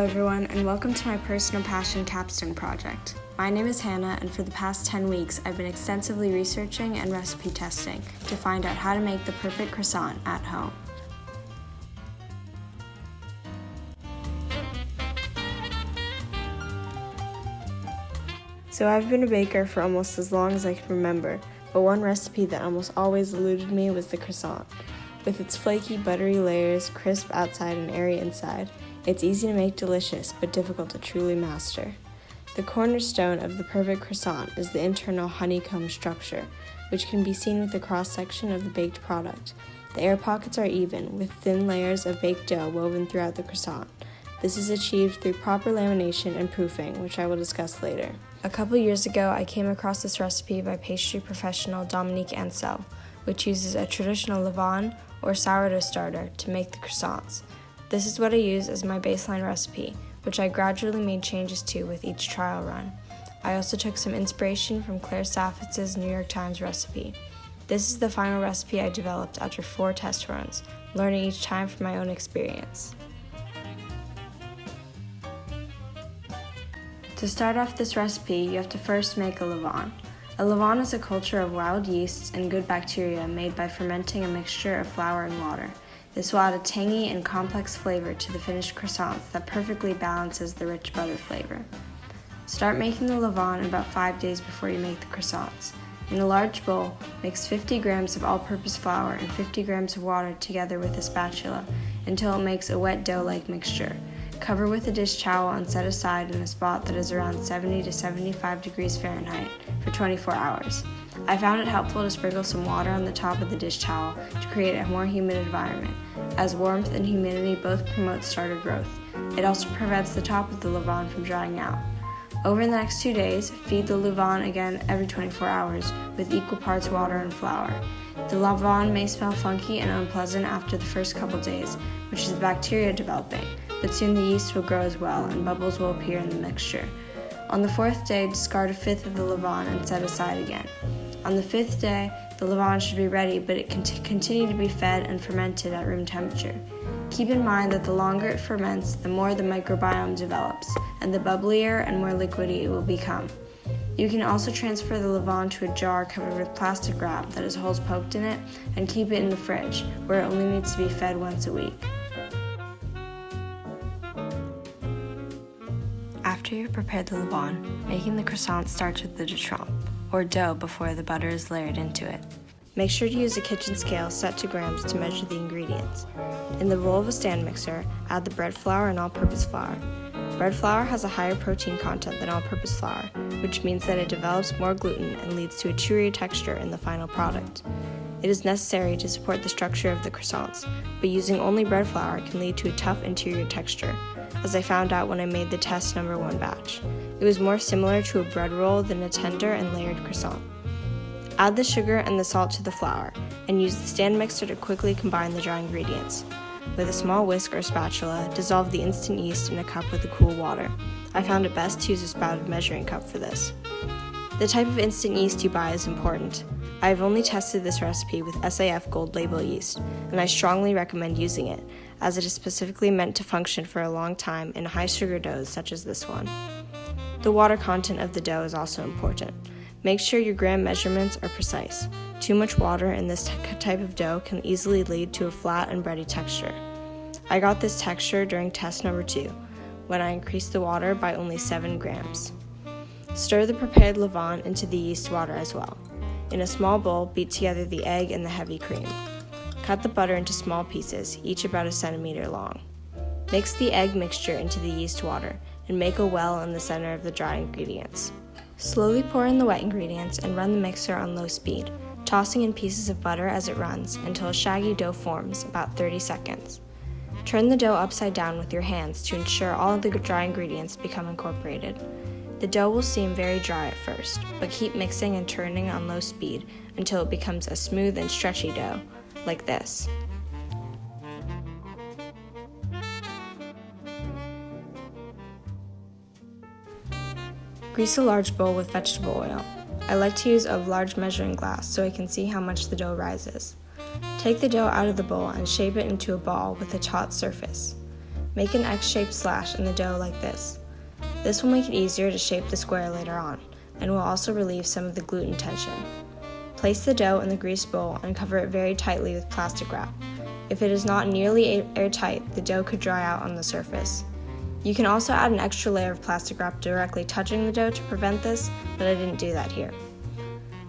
Hello everyone, and welcome to my personal passion capstone project. My name is Hannah, and for the past 10 weeks I've been extensively researching and recipe testing to find out how to make the perfect croissant at home. So I've been a baker for almost as long as I can remember, but one recipe that almost always eluded me was the croissant. With its flaky, buttery layers, crisp outside and airy inside, it's easy to make delicious, but difficult to truly master. The cornerstone of the perfect croissant is the internal honeycomb structure, which can be seen with the cross-section of the baked product. The air pockets are even, with thin layers of baked dough woven throughout the croissant. This is achieved through proper lamination and proofing, which I will discuss later. A couple years ago, I came across this recipe by pastry professional Dominique Ansel, which uses a traditional levain or sourdough starter to make the croissants. This is what I use as my baseline recipe, which I gradually made changes to with each trial run. I also took some inspiration from Claire Saffitz's New York Times recipe. This is the final recipe I developed after 4 test runs, learning each time from my own experience. To start off this recipe, you have to first make a levain. A levain is a culture of wild yeasts and good bacteria made by fermenting a mixture of flour and water. This will add a tangy and complex flavor to the finished croissants that perfectly balances the rich butter flavor. Start making the levain about 5 days before you make the croissants. In a large bowl, mix 50 grams of all-purpose flour and 50 grams of water together with a spatula until it makes a wet dough-like mixture. Cover with a dish towel and set aside in a spot that is around 70 to 75 degrees Fahrenheit for 24 hours. I found it helpful to sprinkle some water on the top of the dish towel to create a more humid environment, as warmth and humidity both promote starter growth. It also prevents the top of the levain from drying out. Over the next 2 days, feed the levain again every 24 hours with equal parts water and flour. The levain may smell funky and unpleasant after the first couple days, which is the bacteria developing, but soon the yeast will grow as well and bubbles will appear in the mixture. On the 4th day, discard a fifth of the levain and set aside again. On the 5th day, the levain should be ready, but it can continue to be fed and fermented at room temperature. Keep in mind that the longer it ferments, the more the microbiome develops, and the bubblier and more liquidy it will become. You can also transfer the levain to a jar covered with plastic wrap that has holes poked in it and keep it in the fridge, where it only needs to be fed once a week. After you've prepared the levain, making the croissant starts with the de trempe, or dough, before the butter is layered into it. Make sure to use a kitchen scale set to grams to measure the ingredients. In the bowl of a stand mixer, add the bread flour and all-purpose flour. Bread flour has a higher protein content than all-purpose flour, which means that it develops more gluten and leads to a chewier texture in the final product. It is necessary to support the structure of the croissants, but using only bread flour can lead to a tough interior texture, as I found out when I made the test number 1 batch. It was more similar to a bread roll than a tender and layered croissant. Add the sugar and the salt to the flour, and use the stand mixer to quickly combine the dry ingredients. With a small whisk or spatula, dissolve the instant yeast in a cup with the cool water. I found it best to use a spouted measuring cup for this. The type of instant yeast you buy is important. I have only tested this recipe with SAF Gold Label yeast, and I strongly recommend using it, as it is specifically meant to function for a long time in high sugar doughs such as this one. The water content of the dough is also important. Make sure your gram measurements are precise. Too much water in this type of dough can easily lead to a flat and bready texture. I got this texture during test number 2, when I increased the water by only 7 grams. Stir the prepared levain into the yeast water as well. In a small bowl, beat together the egg and the heavy cream. Cut the butter into small pieces, each about 1 centimeter long. Mix the egg mixture into the yeast water and make a well in the center of the dry ingredients. Slowly pour in the wet ingredients and run the mixer on low speed, tossing in pieces of butter as it runs until a shaggy dough forms, about 30 seconds. Turn the dough upside down with your hands to ensure all of the dry ingredients become incorporated. The dough will seem very dry at first, but keep mixing and turning on low speed until it becomes a smooth and stretchy dough, like this. Grease a large bowl with vegetable oil. I like to use a large measuring glass so I can see how much the dough rises. Take the dough out of the bowl and shape it into a ball with a taut surface. Make an X-shaped slash in the dough like this. This will make it easier to shape the square later on, and will also relieve some of the gluten tension. Place the dough in the greased bowl and cover it very tightly with plastic wrap. If it is not nearly airtight, the dough could dry out on the surface. You can also add an extra layer of plastic wrap directly touching the dough to prevent this, but I didn't do that here.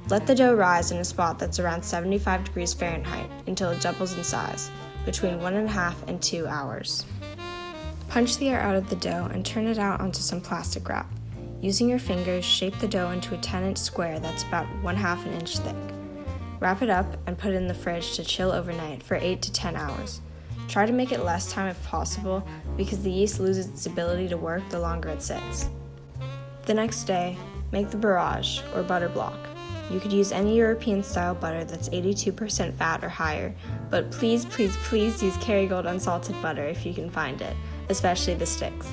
Let the dough rise in a spot that's around 75 degrees Fahrenheit until it doubles in size, between 1.5 and 2 hours. Punch the air out of the dough and turn it out onto some plastic wrap. Using your fingers, shape the dough into a 10-inch square that's about 1/2 an inch thick. Wrap it up and put it in the fridge to chill overnight for 8 to 10 hours. Try to make it less time if possible because the yeast loses its ability to work the longer it sits. The next day, make the barrage, or butter block. You could use any European-style butter that's 82% fat or higher, but please use Kerrygold unsalted butter if you can find it, especially the sticks.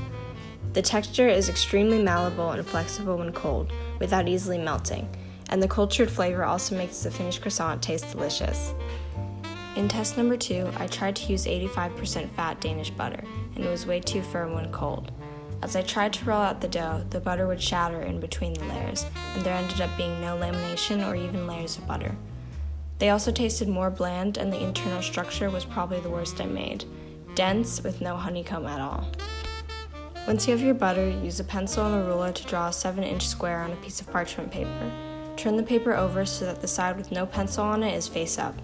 The texture is extremely malleable and flexible when cold, without easily melting, and the cultured flavor also makes the finished croissant taste delicious. In test number 2, I tried to use 85% fat Danish butter, and it was way too firm when cold. As I tried to roll out the dough, the butter would shatter in between the layers, and there ended up being no lamination or even layers of butter. They also tasted more bland, and the internal structure was probably the worst I made, dense with no honeycomb at all. Once you have your butter, use a pencil and a ruler to draw a 7-inch square on a piece of parchment paper. Turn the paper over so that the side with no pencil on it is face up.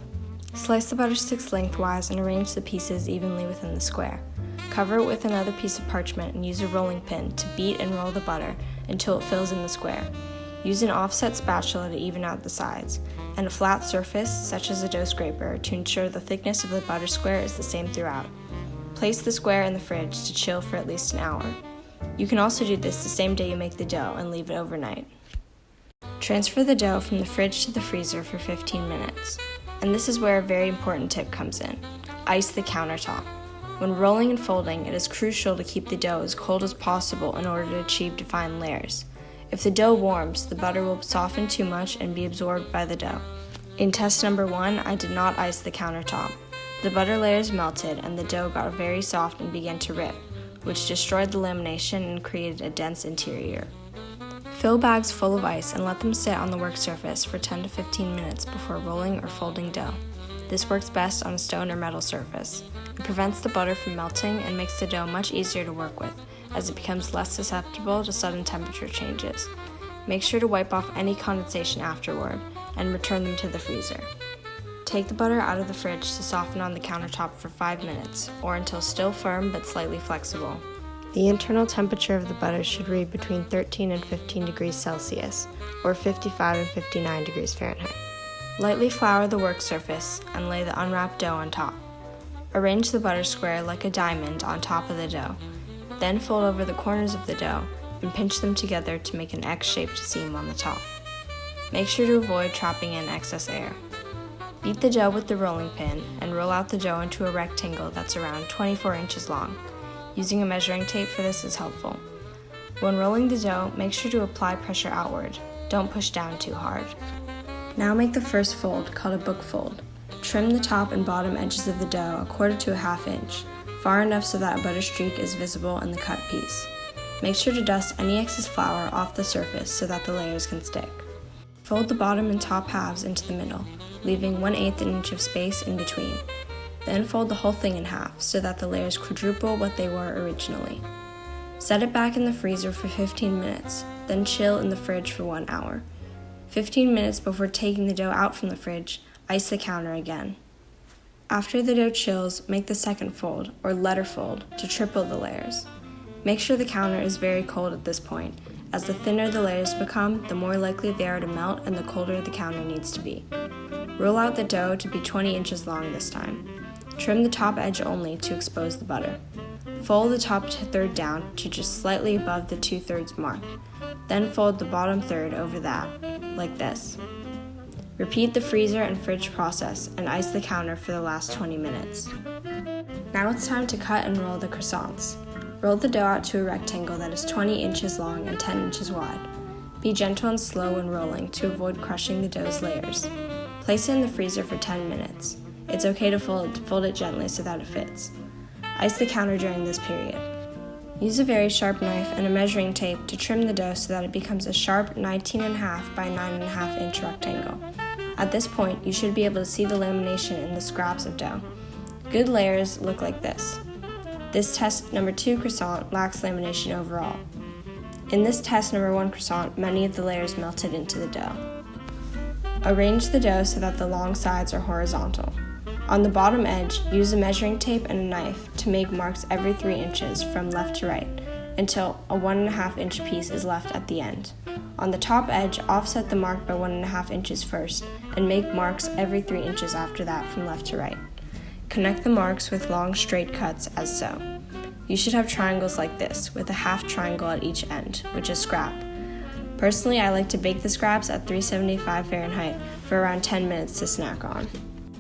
Slice the butter sticks lengthwise and arrange the pieces evenly within the square. Cover it with another piece of parchment and use a rolling pin to beat and roll the butter until it fills in the square. Use an offset spatula to even out the sides, and a flat surface, such as a dough scraper, to ensure the thickness of the butter square is the same throughout. Place the square in the fridge to chill for at least an hour. You can also do this the same day you make the dough and leave it overnight. Transfer the dough from the fridge to the freezer for 15 minutes. And this is where a very important tip comes in. Ice the countertop. When rolling and folding, it is crucial to keep the dough as cold as possible in order to achieve defined layers. If the dough warms, the butter will soften too much and be absorbed by the dough. In test number 1, I did not ice the countertop. The butter layers melted and the dough got very soft and began to rip, which destroyed the lamination and created a dense interior. Fill bags full of ice and let them sit on the work surface for 10 to 15 minutes before rolling or folding dough. This works best on a stone or metal surface. It prevents the butter from melting and makes the dough much easier to work with, as it becomes less susceptible to sudden temperature changes. Make sure to wipe off any condensation afterward and return them to the freezer. Take the butter out of the fridge to soften on the countertop for 5 minutes, or until still firm but slightly flexible. The internal temperature of the butter should read between 13 and 15 degrees Celsius, or 55 and 59 degrees Fahrenheit. Lightly flour the work surface and lay the unwrapped dough on top. Arrange the butter square like a diamond on top of the dough. Then fold over the corners of the dough and pinch them together to make an X-shaped seam on the top. Make sure to avoid trapping in excess air. Beat the dough with the rolling pin and roll out the dough into a rectangle that's around 24 inches long. Using a measuring tape for this is helpful. When rolling the dough, make sure to apply pressure outward. Don't push down too hard. Now make the first fold, called a book fold. Trim the top and bottom edges of the dough 1/4 to 1/2 inch, far enough so that a butter streak is visible in the cut piece. Make sure to dust any excess flour off the surface so that the layers can stick. Fold the bottom and top halves into the middle, leaving 1/8 inch of space in between. Then fold the whole thing in half so that the layers quadruple what they were originally. Set it back in the freezer for 15 minutes, then chill in the fridge for 1 hour. 15 minutes before taking the dough out from the fridge, ice the counter again. After the dough chills, make the second fold, or letter fold, to triple the layers. Make sure the counter is very cold at this point, as the thinner the layers become, the more likely they are to melt and the colder the counter needs to be. Roll out the dough to be 20 inches long this time. Trim the top edge only to expose the butter. Fold the top third down to just slightly above the 2/3 mark. Then fold the bottom third over that, like this. Repeat the freezer and fridge process and ice the counter for the last 20 minutes. Now it's time to cut and roll the croissants. Roll the dough out to a rectangle that is 20 inches long and 10 inches wide. Be gentle and slow when rolling to avoid crushing the dough's layers. Place it in the freezer for 10 minutes. It's okay to fold it gently so that it fits. Ice the counter during this period. Use a very sharp knife and a measuring tape to trim the dough so that it becomes a sharp 19.5 by 9.5 inch rectangle. At this point, you should be able to see the lamination in the scraps of dough. Good layers look like this. This test number 2 croissant lacks lamination overall. In this test number 1 croissant, many of the layers melted into the dough. Arrange the dough so that the long sides are horizontal. On the bottom edge, use a measuring tape and a knife to make marks every 3 inches from left to right until a 1.5 inch piece is left at the end. On the top edge, offset the mark by 1.5 inches first and make marks every 3 inches after that from left to right. Connect the marks with long straight cuts as so. You should have triangles like this, with a half triangle at each end, which is scrap. Personally, I like to bake the scraps at 375 Fahrenheit for around 10 minutes to snack on.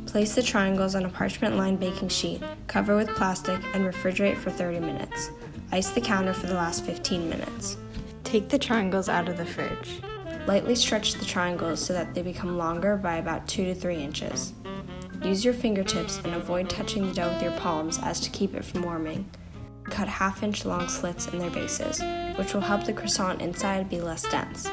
Place the triangles on a parchment-lined baking sheet, cover with plastic, and refrigerate for 30 minutes. Ice the counter for the last 15 minutes. Take the triangles out of the fridge. Lightly stretch the triangles so that they become longer by about 2 to 3 inches. Use your fingertips and avoid touching the dough with your palms as to keep it from warming. Cut 1/2 inch long slits in their bases, which will help the croissant inside be less dense.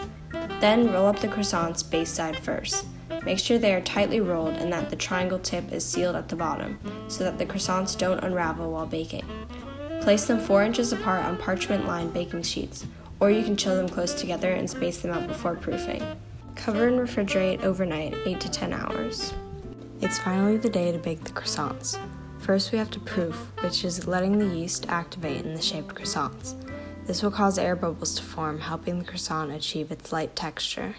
Then roll up the croissants base side first. Make sure they are tightly rolled and that the triangle tip is sealed at the bottom, so that the croissants don't unravel while baking. Place them 4 inches apart on parchment-lined baking sheets, or you can chill them close together and space them out before proofing. Cover and refrigerate overnight, 8 to 10 hours. It's finally the day to bake the croissants. First we have to proof, which is letting the yeast activate in the shaped croissants. This will cause air bubbles to form, helping the croissant achieve its light texture.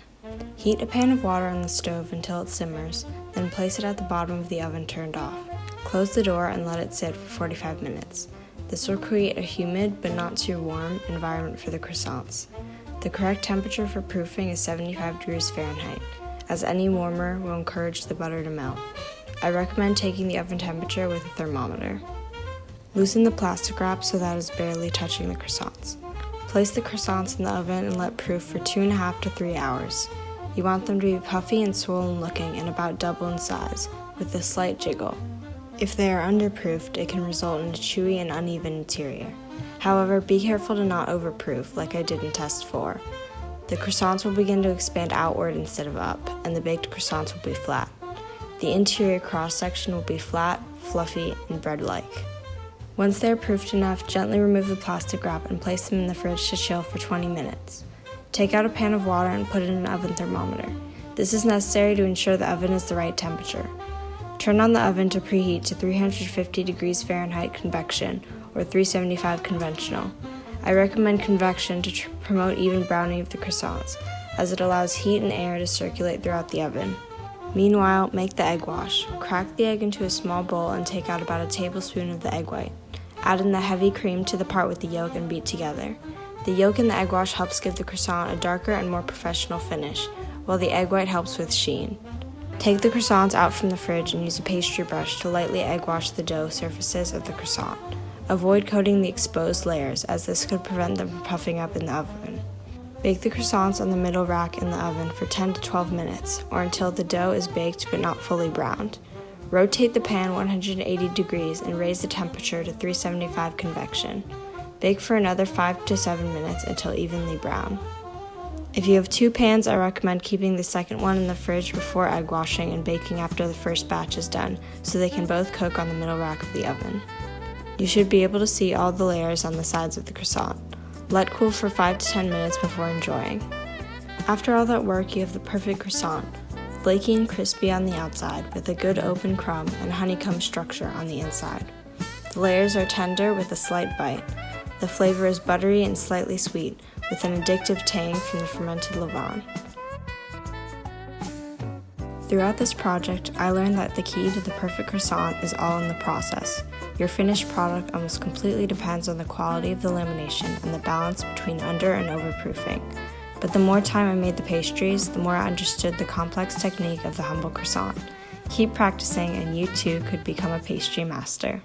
Heat a pan of water on the stove until it simmers, then place it at the bottom of the oven turned off. Close the door and let it sit for 45 minutes. This will create a humid but not too warm environment for the croissants. The correct temperature for proofing is 75 degrees Fahrenheit, as any warmer will encourage the butter to melt. I recommend taking the oven temperature with a thermometer. Loosen the plastic wrap so that it is barely touching the croissants. Place the croissants in the oven and let proof for 2.5 to 3 hours. You want them to be puffy and swollen looking and about double in size, with a slight jiggle. If they are underproofed, it can result in a chewy and uneven interior. However, be careful to not overproof, like I did in test 4. The croissants will begin to expand outward instead of up, and the baked croissants will be flat. The interior cross-section will be flat, fluffy, and bread-like. Once they are proofed enough, gently remove the plastic wrap and place them in the fridge to chill for 20 minutes. Take out a pan of water and put in an oven thermometer. This is necessary to ensure the oven is the right temperature. Turn on the oven to preheat to 350 degrees Fahrenheit convection or 375 conventional. I recommend convection to promote even browning of the croissants, as it allows heat and air to circulate throughout the oven. Meanwhile, make the egg wash. Crack the egg into a small bowl and take out about a tablespoon of the egg white. Add in the heavy cream to the part with the yolk and beat together. The yolk in the egg wash helps give the croissant a darker and more professional finish, while the egg white helps with sheen. Take the croissants out from the fridge and use a pastry brush to lightly egg wash the dough surfaces of the croissant. Avoid coating the exposed layers, as this could prevent them from puffing up in the oven. Bake the croissants on the middle rack in the oven for 10 to 12 minutes, or until the dough is baked but not fully browned. Rotate the pan 180 degrees and raise the temperature to 375 convection. Bake for another 5 to 7 minutes until evenly brown. If you have 2 pans, I recommend keeping the second one in the fridge before egg washing and baking after the first batch is done, so they can both cook on the middle rack of the oven. You should be able to see all the layers on the sides of the croissant. Let cool for 5 to 10 minutes before enjoying. After all that work, you have the perfect croissant, flaky and crispy on the outside with a good open crumb and honeycomb structure on the inside. The layers are tender with a slight bite. The flavor is buttery and slightly sweet, with an addictive tang from the fermented levain. Throughout this project, I learned that the key to the perfect croissant is all in the process. Your finished product almost completely depends on the quality of the lamination and the balance between under and overproofing. But the more time I made the pastries, the more I understood the complex technique of the humble croissant. Keep practicing and you too could become a pastry master.